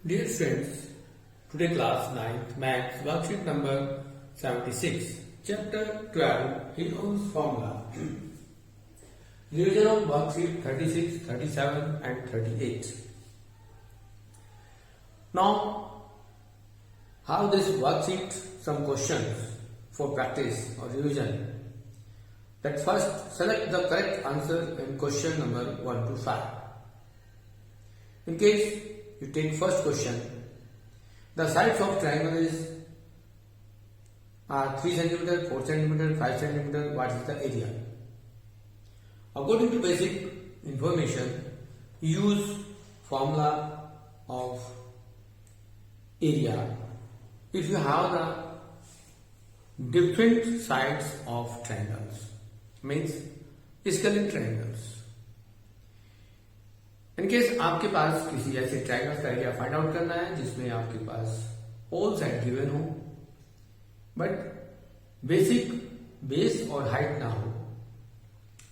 Dear friends, today class 9th Maths worksheet number 76, chapter 12, Hero's Formula. Revision of worksheet 36, 37 and 38. Now, how this worksheet, some questions for practice or revision. That first, select the correct answer in question number 1 to 5. In case you take first question, the sides of triangle are 3 cm, 4 cm, 5 cm. What is the area? According to basic information, use formula of area if you have the different sides of triangles, means scalene triangles. In case आपके पास किसी ऐसे triangle का area find out करना है जिसमें आपके पास all side given हो but basic base और हाइट ना हो,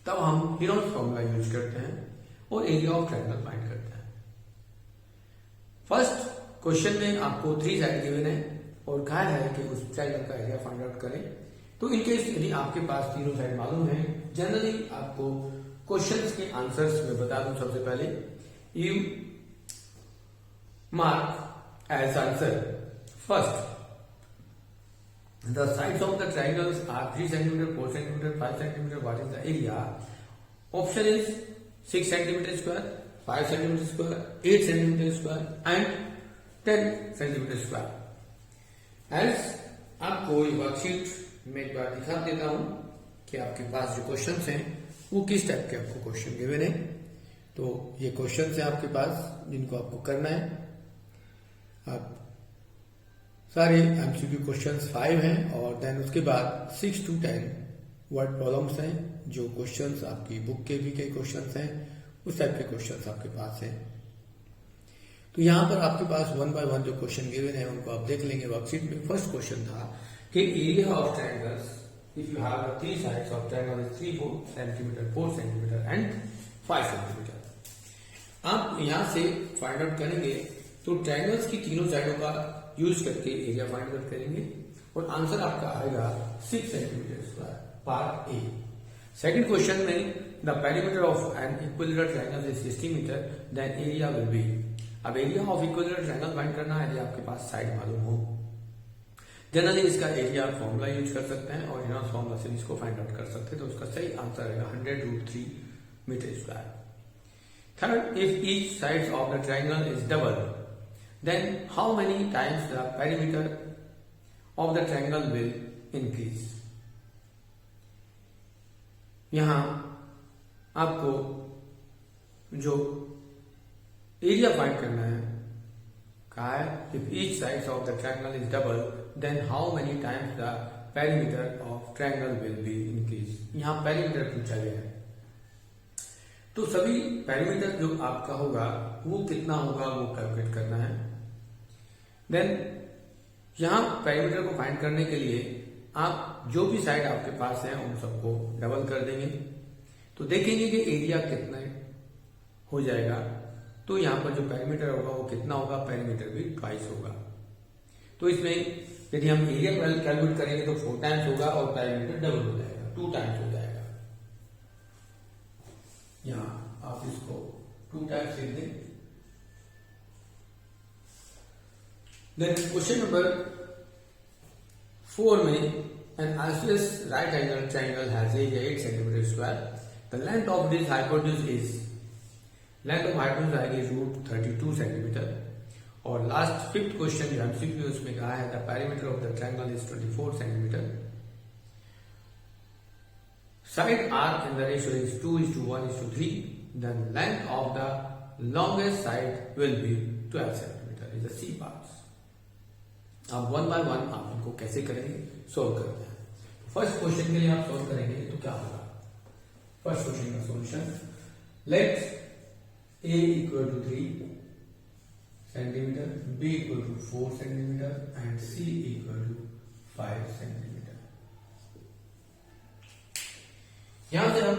तब हम हीरोज फॉर्मूला यूज करते हैं और एरिया ऑफ ट्रायंगल फाइंड करते हैं। फर्स्ट क्वेश्चन में आपको 3 साइड गिवन है और कहा है कि उस ट्रायंगल का एरिया फाइंड आउट करें। तो इन केस यदि आपके पास तीनों साइड मालूम है, जनरली आपको क्वेश्चंस के आंसर्स में बता दूं। सबसे पहले you mark as answer first the sides of the triangles are 3 cm, 4 cm, 5 cm. What is the area? Option is 6 cm square, 5 cm square, 8 cm square and 10 cm square. As आपको ये worksheet में एक बार दिखा देता हूं कि आपके पास जो क्वेश्चंस हैं वो किस टाइप के आपको क्वेश्चन गिवन है। तो ये क्वेश्चन है आपके पास जिनको आपको करना है। आप सारे एमसीक्यू क्वेश्चंस 5 हैं और देन उसके बाद 6 to 10 वर्ड प्रॉब्लम्स हैं, जो क्वेश्चंस आपकी बुक के भी कई क्वेश्चंस हैं, उस टाइप के क्वेश्चंस आपके पास हैं। तो यहां पर आपके पास 1 by 1 जो क्वेश्चन गिवन है उनको आप देख लेंगे। वर्कशीट में फर्स्ट क्वेश्चन था कि area of triangles if you have the 3 sides of triangle is 3 cm, 4 cm and 5 cm. आप यहां से फाइंड आउट करेंगे तो ट्रायंगल्स की तीनों साइडों का यूज करके एरिया फाइंड आउट करेंगे और आंसर आपका आएगा 6 cm square, part A. Second question में the perimeter of an equilateral triangle is 60 metre, then area will be. अब area of equilateral triangle find करना है यदि आपके पास साइड मालूम हो। जनरली इसका एरिया फॉर्मूला यूज कर सकते हैं और हीरोज फॉर्मूला से इसको फाइंड आउट कर सकते हैं। तो उसका सही आंसर रहेगा 100√3 metre square. Third, if each sides of the triangle is double, then how many times the perimeter of the triangle will increase. यहां आपको जो एरिया फाइंड करना है कहा है if each sides of the triangle is double then how many times the perimeter of triangle will be increased। यहां perimeter पूछा गया है तो सभी पेरीमीटर जो आपका होगा वो कितना होगा वो कैलकुलेट करना है। देन यहां पेरीमीटर को फाइंड करने के लिए आप जो भी साइड आपके पास है उन सबको डबल कर देंगे तो देखेंगे कि एरिया कितना हो जाएगा। तो यहां पर जो पेरीमीटर होगा वो कितना होगा, पेरीमीटर भी ट्वाइस होगा। तो इसमें यदि हम एरिया कैलकुलेट करेंगे तो 4 टाइम्स होगा और पेरीमीटर डबल हो जाएगा, 2 टाइम्स हो जाएगा। यहां आप इसको 2 टाइम्स लिख दें। देन क्वेश्चन नंबर 4 में N isosceles right angle triangle has area 8 cm square, the length of this hypotenuse is, length of hypotenuse आएगी √32 सेंटीमीटर। और लास्ट 5th क्वेश्चन जो एमसीक्यू उसमें कहा है the perimeter of the triangle is 24 centimetre, side are in the ratio is 2:1:3, then length of the longest side will be 12 centimetre is the C parts. अब 1 by 1 आप इनको कैसे करेंगे, solve करते हैं। फर्स्ट क्वेश्चन के लिए आप सोल्व करेंगे तो क्या होगा? फर्स्ट क्वेश्चन का solution, let A equal to 3 centimeter, B equal to 4 centimeter and C equal to 5 centimeter. यहां से हम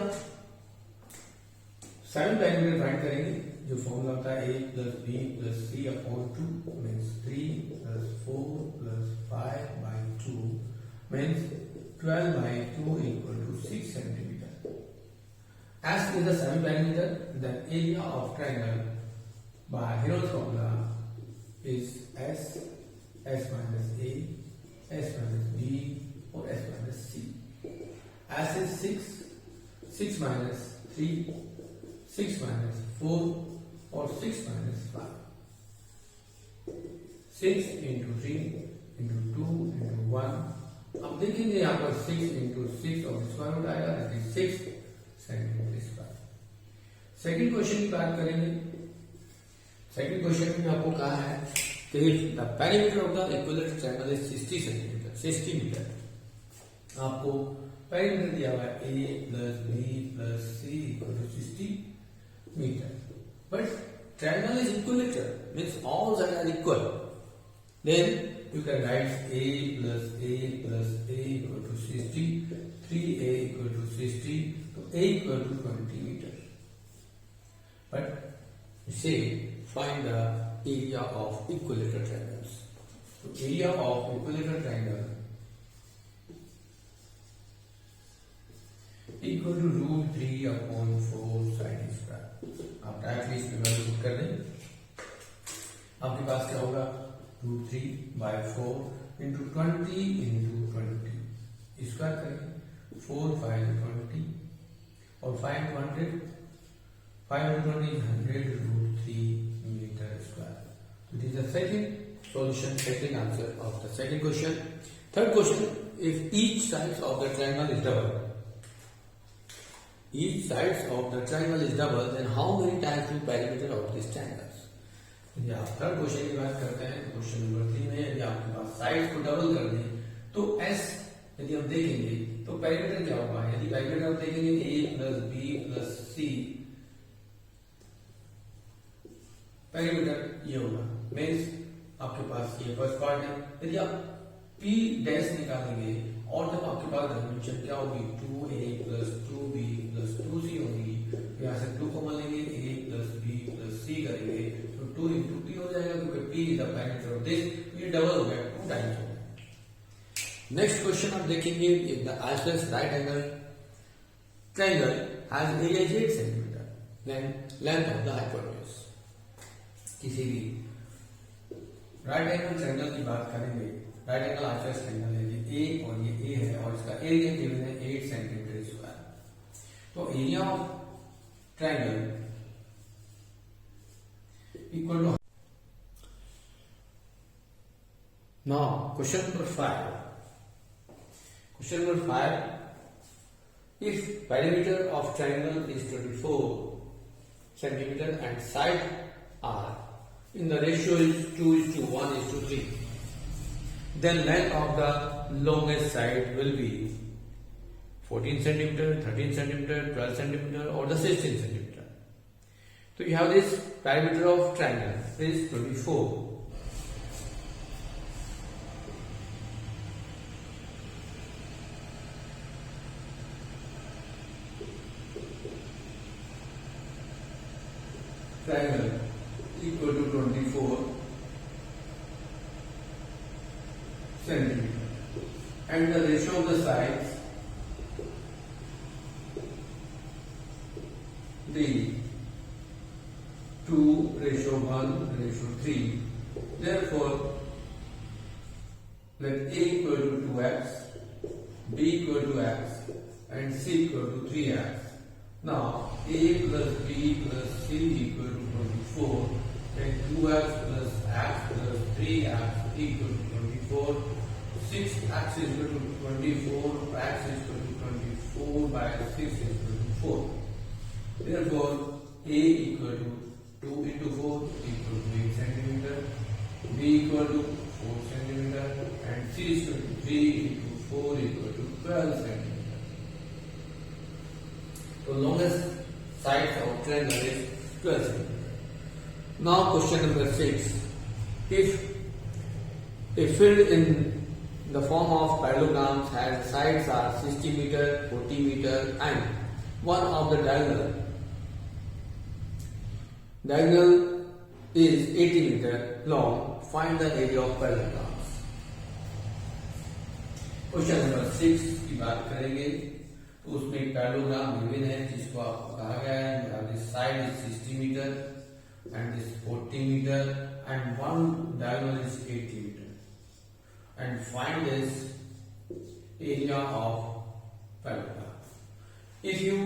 7 पेरीमीटर फाइंड करेंगे जो फॉर्मूला होता है a plus B plus C upon 2 means 3 plus 4 plus 5 by 2 means 12 by 2 equal to 6 centimeter. As is the semi-perimeter, the area of triangle by Heron's formula is S minus A, S minus B, or S minus C. S is 6 minus 3, 6 minus 4, or 6 minus 5. 6 into 3 into 2 into 1. अब देखेंगे यहाँ पर 6 into 6 और square root आएगा, that is 6 centimetre square. Second question की बात करेंगे। Second question में आपको कहा है कि the perimeter of the equilateral triangle is 60 centimetre, 60 metre. आपको पेरीमीटर दिया हुआ है a plus B plus C equal to 60 metre, but triangle is equilateral means all sides are equal. Then you can write a plus a equal to 60, 3a equal to 60, so a equal to 20 meters. But say find the area of equilateral triangles. So area of equilateral triangle equal to root 3 upon 4 sin square. आप directly इसमें value put कर दें। आपके पास क्या होगा, root 3 by 4 into 20 into 20 square करेंगे, 4 5 20 और 5 200, 520 100 root 3 metre square. So this is the second solution, second answer of the second question. Third question, if each sides of the triangle is double, each sides of the triangle is double, then how many times do perimeter of this triangle? यदि आप third question की बात करते हैं, question number 3 में यदि आपके पास sides को डबल कर दें तो S यदि हम देखेंगे तो पेरीमीटर क्या होगा। यदि पेरीमीटर हम देखेंगे a plus B plus C, perimeter ये होगा, मीन्स आपके पास ये फर्स्ट पार्ट है। यदि आप P डैश निकालेंगे और जब आपके पास डायमेंशन क्या होगी, 2a plus 2b plus 2c होगी, यहाँ से 2 को लेंगे, a plus b plus c करेंगे तो 2 into p हो जाएगा, क्योंकि p is the perimeter of this, ये डबल हो गया, 2 टाइम्स हो गया। नेक्स्ट क्वेश्चन आप देखेंगे, if the isosceles right angle triangle has area 8 centimetre, then length of the hypotenuse. किसी भी राइट एंगल ट्रायंगल की बात करेंगे, राइट एंगल आइसोसेलेस ट्रायंगल है, ये a और ये a है और इसका एरिया गिवन है 8 सेंटीमीटर स्क्वायर। तो area of triangle equal to, now question number 5. Question number 5, if perimeter of triangle is 24 centimeter and side are in the ratio is 2:1:3, then length of the longest side will be 14 centimeter, 13 centimeter, 12 centimeter or the 16 centimeter. So you have this perimeter of triangle is 24. Triangle equal to 24 centimeter, and the ratio of the sides 2:1:3. Therefore, let a equal to 2x, b equal to x, and c equal to 3x. Now, a plus b plus c equal to 24, and 2x plus x plus 3x equal to 24. 6x is equal to 24, x is equal to 24 by 6 is equal to 4. Therefore, a equal to 2 into 4 equal to 8 centimeter, b equal to 4 centimeter, and c is equal to 3 into 4 equal to 12 centimeter. So longest side of triangle is 12 centimeter. Now question number 6. If a field in the form of parallelograms has sides are 60 meter, 40 meter, and one of the diagonal diagonal is 80 meter long. Find the area of parallelogram. Question number 6 की बात करेंगे तो उसमें parallelogram given है जिसको आपको कहा गया है this side is 60 metre and this 40 metre and one diagonal is 80 metre and find this area of parallelogram. If you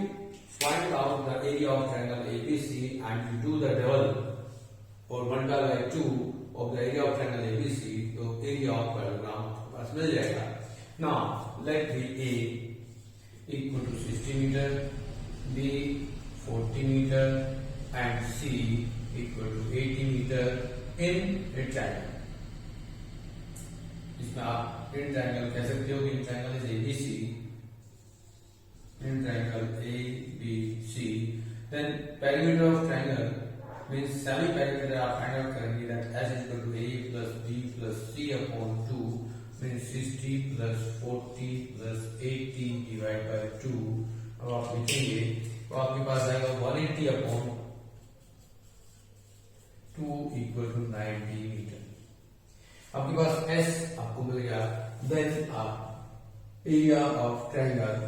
find out the area of triangle ABC and you do the double or multiply by 2 of the area of triangle ABC, तो area of parallelogram पास मिल जाएगा. Now let be A equal to 60 meter, B 40 meter and C equal to 80 meter in a triangle. इसमें आप in triangle कह सकते हो कि in triangle is ABC. In triangle ABC, then perimeter of triangle means semi-perimeter. आप find out करेंगे that S is equal to A plus B plus C upon 2 means 60 plus 40 plus 80 divided by 2. अब आप लिखेंगे तो आपके पास आएगा 180 upon 2 equal to 90 metre. आपके पास S आपको मिल गया. Then आप area of triangle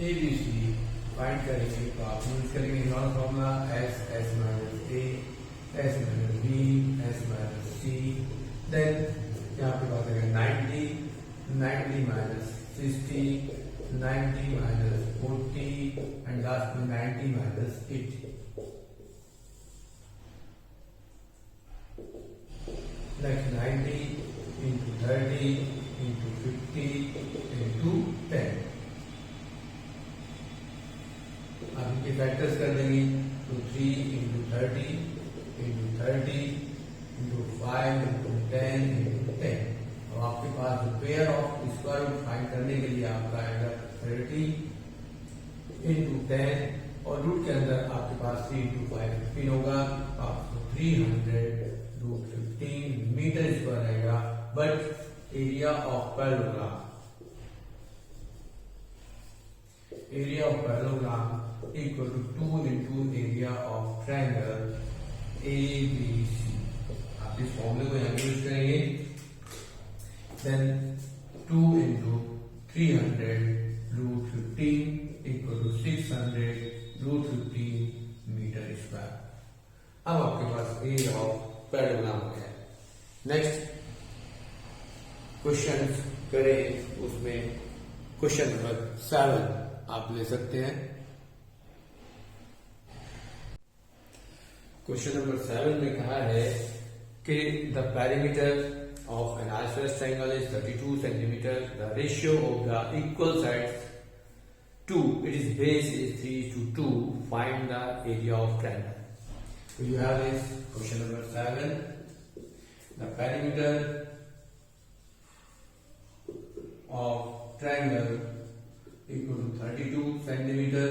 ABC find करेंगे तो आप यूज करेंगे known formula S S minus A S minus B S minus C. Then यहाँ पे बात करेंगे 90 माइनस 60 90 माइनस 40 एंड लास्ट में 90 minus 80. Next 90 into 30 into 50 into 10. आप इनके फैक्टर्स कर देंगे तो 3 into 30 into 30 into 5 into 10 into 10. और आपके पास pair of square root find करने के लिए आपका आएगा 30 into 10 और रूट के अंदर आपके पास 3 into 5 15 होगा. आपको 300 रूट 15 मीटर स्क्वायर आएगा. But area of parallelogram equal to 2 into area of triangle ABC. आप इस फॉर्मूले को यहाँ यूज करेंगे. Then 2 into 300 root 15 equal to 600 root 15 metre square. अब आपके पास एरिया ऑफ पैरेललोग्राम हो गया. नेक्स्ट क्वेश्चन करें उसमें क्वेश्चन नंबर 7 आप ले सकते हैं. क्वेश्चन नंबर 7 में कहा है कि the perimeter of N isosceles triangle is 32 centimetre. The ratio of the equal sides 2. It is base is 3:2. Find the area of triangle. So you have this question number 7. The perimeter of triangle equal to 32 centimeter.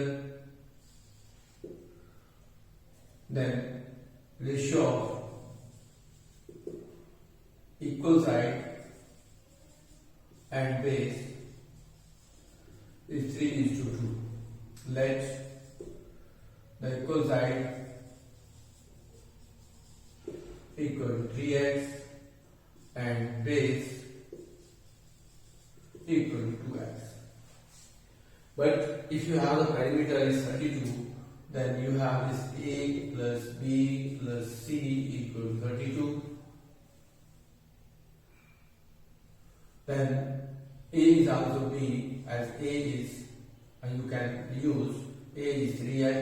Then ratio of equal side and base is 3:2. Let the equal side equal to 3x and base equal to 2x. But if you have the perimeter is 32, then you have this a plus b plus c equal to 32. Then a is also b as a is, and you can use a is 3x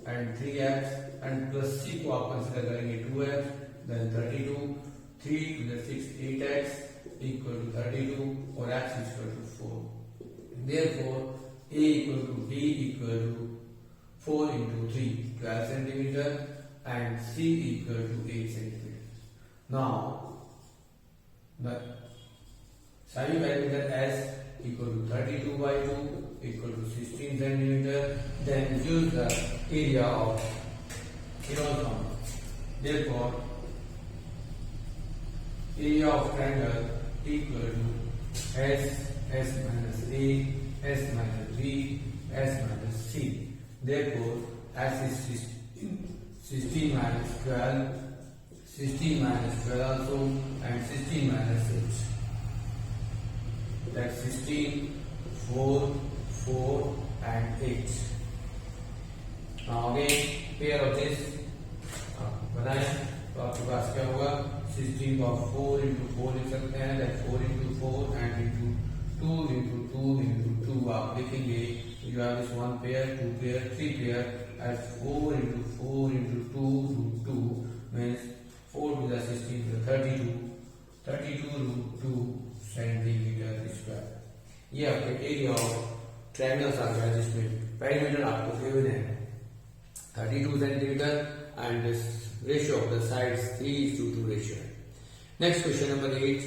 and 3x and plus c को आप consider करेंगे 2x. Then 32, 3 to the 6, 8x equal to 32 or x is equal to 4. Therefore, a equal to b equal to 4 into 3, 12 centimeter and c equal to 8 centimeters. Now, the semi-perimeter S equal to 32 by 2 equal to 16 centimeter. Then use the area of triangle. Therefore, area of triangle equal to S minus A, S minus B, S minus C. Therefore, as is 16 minus 12, 16 minus 12 also, and 16 minus 6. That's 16, 4, 4, and 8. Now again, pair of this बनाए तो आपके पास क्या होगा 16 को 4 into 4 लिख सकते हैं, that 4 into 4 and into 2 into 2 into 2 आप लिखेंगे. You have this one pair, two pair, three pair as 4 into 4 into 2 root 2 means 4 to the 16 to the 32, 32 root 2 centimeter square. ये आपके एरिया ऑफ ट्रायंगल्स आ गया जिसमें perimeter आपको given है 32 centimeter and this ratio of the sides 3:2 ratio. Next question number 8.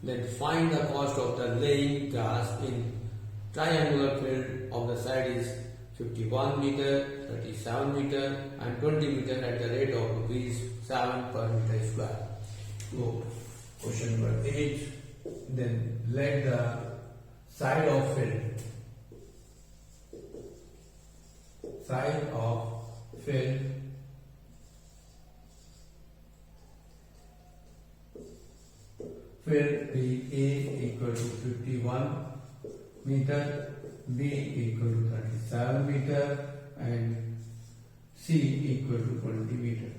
Then find the cost of the laying grass in triangular field of the side is 51 meter, 37 meter and 20 meter at the rate of rupees 7 per meter square. So question number 8. Then let the side of field field be A equal to 51 meter, B equal to 37 meter and C equal to 20 meter.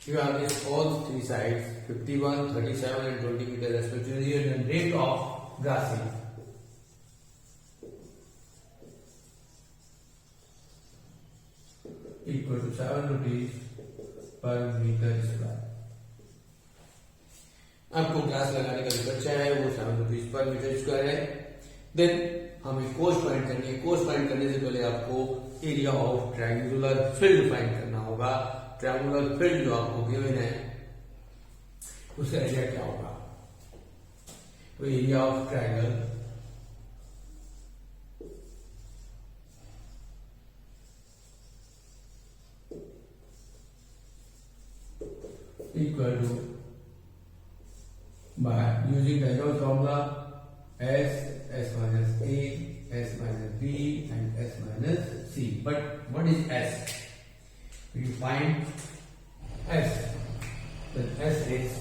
You have this all three sides 51, 37 and 20 meter respectively and rate of grassing. Equal to 7 rupees per meter square. आपको grass लगाने का जो खर्चा है वो 7 rupees per metre square है. Then हमें coast find करनी है. कोस्ट फाइंड करने से पहले आपको area of triangular field find करना होगा. ट्रायंगुलर फील्ड जो आपको गिवन है उसका एरिया क्या होगा. तो area of triangle equal to by using the Diagonal formula S minus A, S minus B and S minus C. But what is S? We find S. Then S is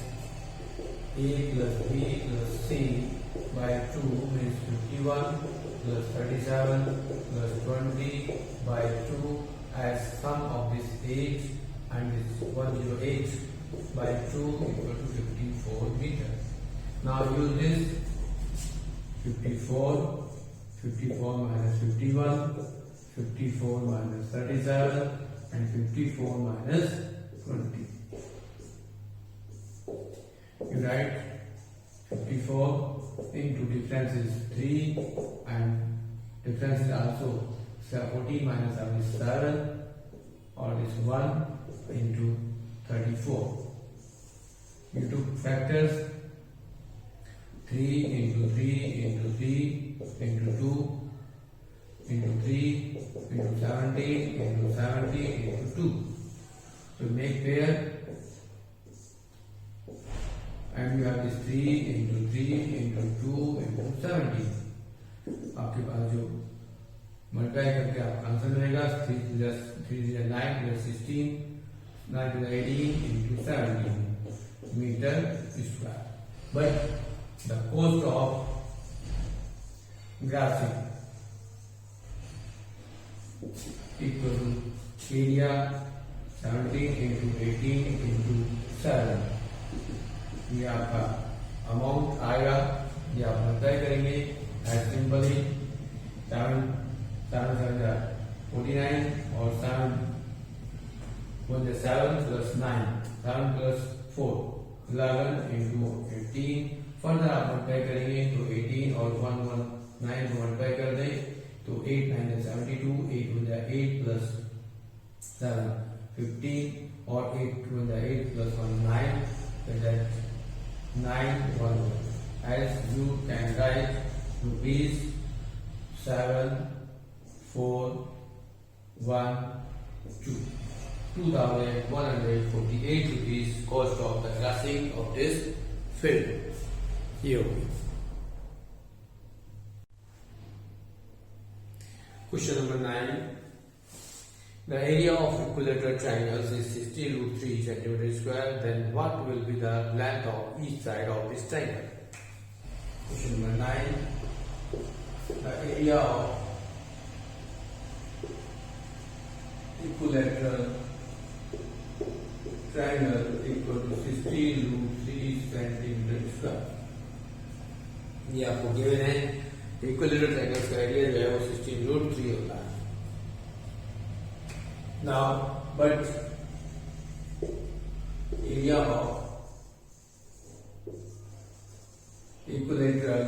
A plus B plus C by 2 means 51 plus 37 plus 20 by 2 as sum of this 8 and this 108 by 2 equal to 54 meters. Now use this 54, 54 minus 51, 54 minus 37 and 54 minus 20. You write 54 into difference is 3 and difference is also 14 minus 7 is 7 or is 1 into 34. You took factors 3 into 3 into 3 into 2 into 3 into 17 into 70 into 2. So make pair and you have this 3 into 3 into 2 into 70. आपके पास जो multiply करके आपका answer मिलेगा 3 plus 9 plus 16 9 plus 18 into 17 meter square. But the cost of grassing equal to area 17 into 18 into 7. ये आपका amount आएगा. ये आप मल्टीप्लाई करेंगे एज सिंपली 7 49 और 7 plus 9 7 plus 4 11 into 18. फर्दर आप मल्टीप्लाई करेंगे तो 18 और 1 9 को मल्टीप्लाई कर दें तो 8 9 72 8 हो जाए 8 plus 7 15 और 8 हो जाए 8 plus 1 9 so that 9 1 as you can write rupees 7 4 1 2 2,148 rupees cost of the grassing of this field. ये होगी. Question number 9. The area of equilateral triangles is 60 root 3 centimeter square. Then what will be the length of each side of this triangle? Question number 9. The area of equilateral triangle equal to 60 root 3 centimeter square. ये आपको given है equilateral triangle का area जो है वो 16 root 3 होता है. Now, but area of equilateral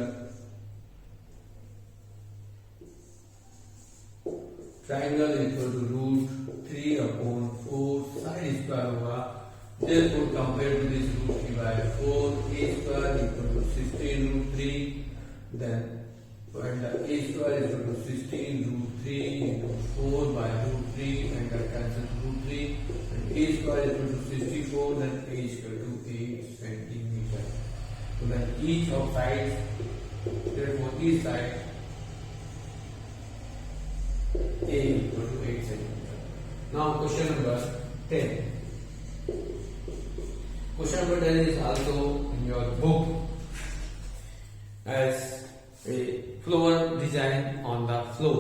triangle equal to root 3 upon 4 sine square होगा. Therefore, compared to this root 3 by 4, a square equal to 16 root 3. Then, find the a square is equal to 16 root 3 into 4 by root 3 and that cancels root 3. And a square is equal to 64, then a is equal to 8 centimeter. So then each of sides, therefore each side a equal to 8 centimeter. Now question number 10. Question number 10 is also in your book as a floor design on the floor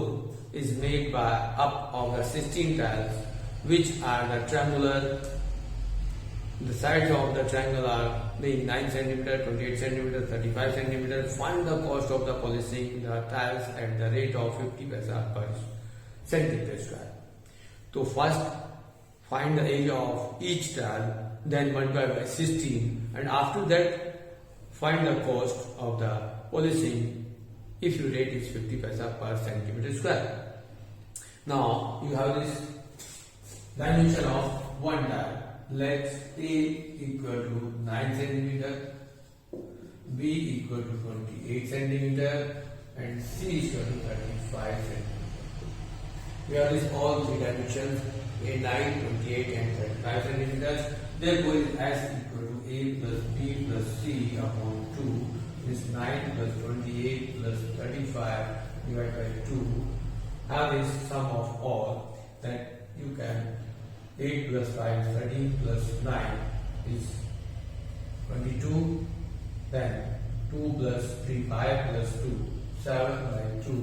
is made by up of the 16 tiles which are the triangular. The sides of the triangle are being 9 cm, 28 cm, 35 cm. Find the cost of the polishing the tiles at the rate of 50 paisa per centimeter square. So first find the area of each tile, then multiply by 16, and after that find the cost of the polishing if your rate is 50 paisa per centimeter square. Now you have this dimension of one tile. Let A equal to 9 centimeter, B equal to 28 centimeter, and C is equal to 35 centimeter. We have this all three dimensions: A 9, 28, and 35 centimeters. Therefore, S equal to A plus B plus C upon 2. Is 9 plus 28 plus 35 divided by 2. Have this sum of all that you can 8 plus 5 13 plus 9 is 22. Then 2 plus 3 5 plus 2 7 by 2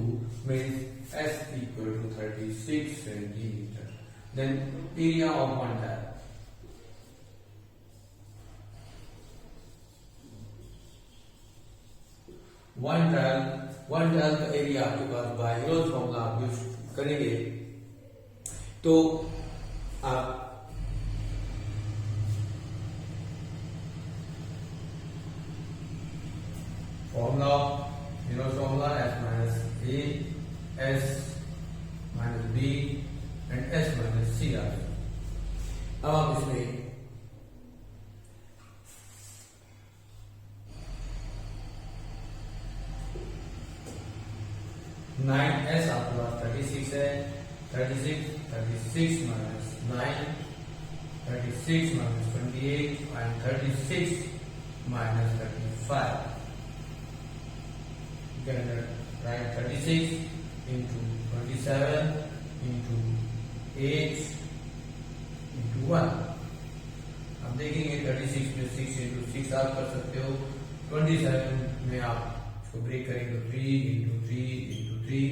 means S equal to 36 centimeter. Then area of one tile. One tile का area आपके पास by use formula आप use करेंगे तो आप formula use formula S minus A, S minus B and S minus C आ गया. अब आप इसमें 9S आपके पास 36 है. 36 minus 9, 36 minus 28 and 36 minus 35. You can write 36 into 27 into 8 into 1. अब देखेंगे 36 में 6 into 6 आप कर सकते हो. 27 में आप इसको ब्रेक करेंगे तो 3 into 3 into 3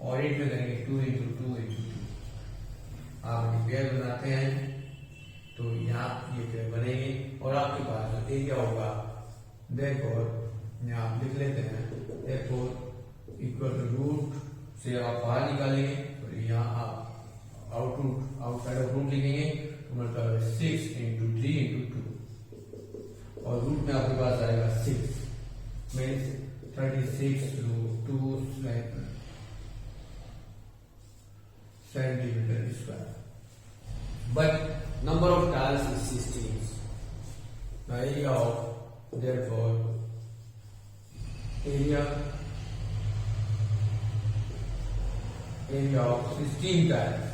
और 8 में करेंगे 2 into 2 into 2. आप पेयर बनाते हैं तो यहाँ ये पेयर बनेंगे और आपके पास एरिया होगा. therefore यहाँ आप लिख लेते हैं therefore इक्वल टू रूट से आप बाहर निकालेंगे और यहाँ आप आउटसाइड ऑफ रूट लिखेंगे तो मतलब 6 into 3 into 2 और रूट में आपके पास आएगा 6 means 36 root 2 centimeter square. But number of tiles is 16. The area of therefore area of 16 tiles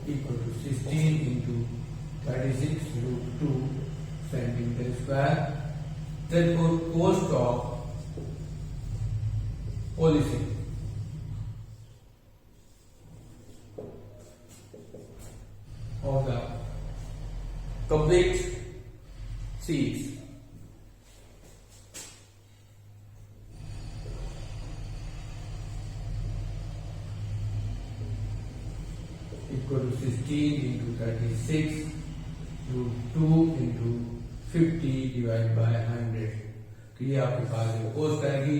equal to 16 into 36 root 2 centimeter square. Therefore, cost policy of the complete seats equal to 16 into 36 to 2 into 50 divided by 100। तो ये आपके पास जो cost आएगी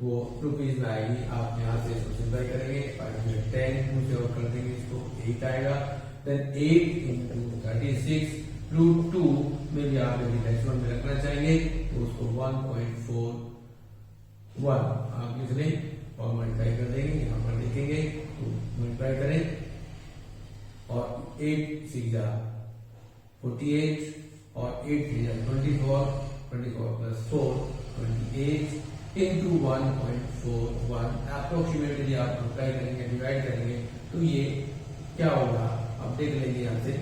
वो rupees में आएगी। आप यहाँ से इसको सिंपल करेंगे 510 से और कर देंगे इसको 8 आएगा। देन 8 into 36 रूट 2 में भी आप यदि डेसिमल में रखना चाहेंगे तो उसको 1.41 आप लिख लें और मल्टीप्लाई कर देंगे। यहाँ पर लिखेंगे तो मल्टीप्लाई करें और 8 6 जा 48 और 8 3 जा 24 प्लस 4 28 इंटू 1.41 अप्रोक्सीमेटली आप मल्टीप्लाई करेंगे डिवाइड करेंगे तो ये क्या होगा आप देख लेंगे। यहाँ से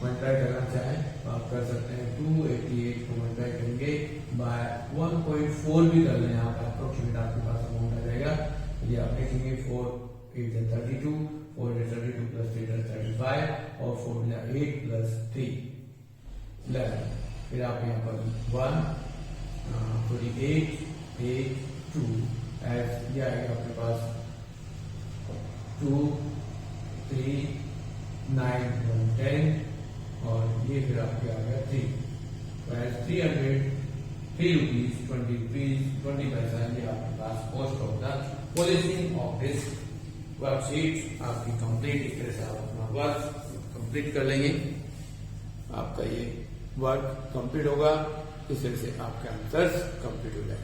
मल्टीप्लाई करना चाहें तो आप कर सकते हैं 288 को मल्टीप्लाई करेंगे बाय 1.4 भी कर लें आप अप्रोक्सीमेट आपके पास अमाउंट आ जाएगा। ये आप देखेंगे 4 8 32 4 32 प्लस 3 35 और 4 8 प्लस 3 11। फिर आप यहाँ पर 1 48 8 2 एज ये आएगा आपके पास 2 3 9 10 और ये फिर आपके आ गया 3 तो एज 303 रुपीज 20 पैसा ये आपके पास cost of the polishing of this worksheet आपकी कंप्लीट। इस तरह से आप अपना वर्क कंप्लीट कर लेंगे। आपका ये वर्क कंप्लीट होगा, इस तरह से आपके आंसर्स कंप्लीट हो जाएंगे।